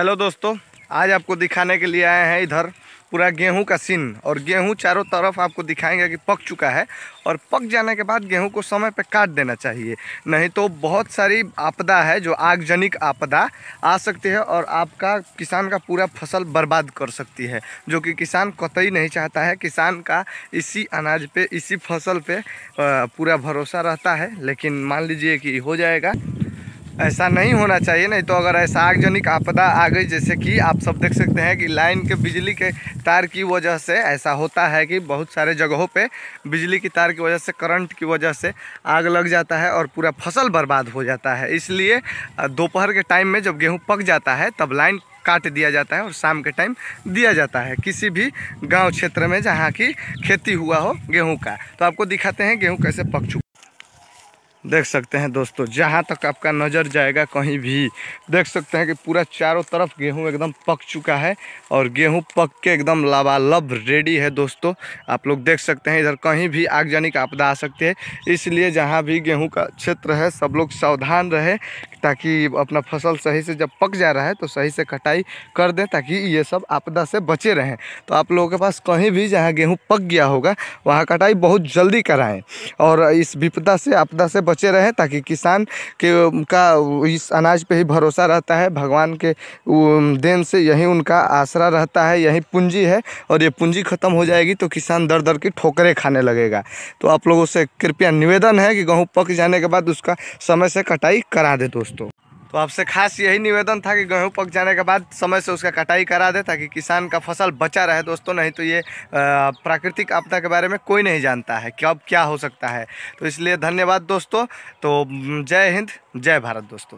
Hello दोस्तों, आज आपको दिखाने के लिए आए हैं इधर पूरा गेहूं का सीन। और गेहूं चारों तरफ आपको दिखाएंगे कि पक चुका है। और पक जाने के बाद गेहूं को समय पे काट देना चाहिए, नहीं तो बहुत सारी आपदा है जो आगजनिक आपदा आ सकती है और आपका किसान का पूरा फसल बर्बाद कर सकती है, जो कि किसान कतई नहीं चाहता है। किसान का इसी अनाज पे, इसी फसल पे पूरा भरोसा रहता है, लेकिन मान लीजिए कि हो जाएगा। ऐसा नहीं होना चाहिए, नहीं तो अगर ऐसा आगजनिक आपदा आ गई, जैसे कि आप सब देख सकते हैं कि लाइन के बिजली के तार की वजह से ऐसा होता है कि बहुत सारे जगहों पे बिजली की तार की वजह से, करंट की वजह से आग लग जाता है और पूरा फसल बर्बाद हो जाता है। इसलिए दोपहर के टाइम में जब गेहूँ पक जाता है तब लाइन काट दिया जाता है और शाम के टाइम दिया जाता है किसी भी गाँव क्षेत्र में जहाँ की खेती हुआ हो गेहूँ का। तो आपको दिखाते हैं गेहूँ कैसे पक चुका। देख सकते हैं दोस्तों, जहाँ तक आपका नज़र जाएगा कहीं भी देख सकते हैं कि पूरा चारों तरफ गेहूं एकदम पक चुका है और गेहूं पक के एकदम लबालब रेडी है। दोस्तों आप लोग देख सकते हैं इधर कहीं भी आगजनिक आपदा आ सकती है, इसलिए जहाँ भी गेहूं का क्षेत्र है सब लोग सावधान रहे, ताकि अपना फसल सही से जब पक जा रहा है तो सही से कटाई कर दें, ताकि ये सब आपदा से बचे रहें। तो आप लोगों के पास कहीं भी जहाँ गेहूँ पक गया होगा वहाँ कटाई बहुत जल्दी कराएँ और इस विपदा से, आपदा से बचे रहें, ताकि किसान के का इस अनाज पे ही भरोसा रहता है। भगवान के देन से यही उनका आसरा रहता है, यही पूंजी है। और ये पूंजी ख़त्म हो जाएगी तो किसान दर दर की ठोकरें खाने लगेगा। तो आप लोगों से कृपया निवेदन है कि गेहूँ पक जाने के बाद उसका समय से कटाई करा दे। दोस्तों तो आपसे खास यही निवेदन था कि गेहूँ पक जाने के बाद समय से उसका कटाई करा दे, ताकि किसान का फसल बचा रहे। दोस्तों नहीं तो ये प्राकृतिक आपदा के बारे में कोई नहीं जानता है कि अब क्या हो सकता है। तो इसलिए धन्यवाद दोस्तों। तो जय हिंद, जय भारत दोस्तों।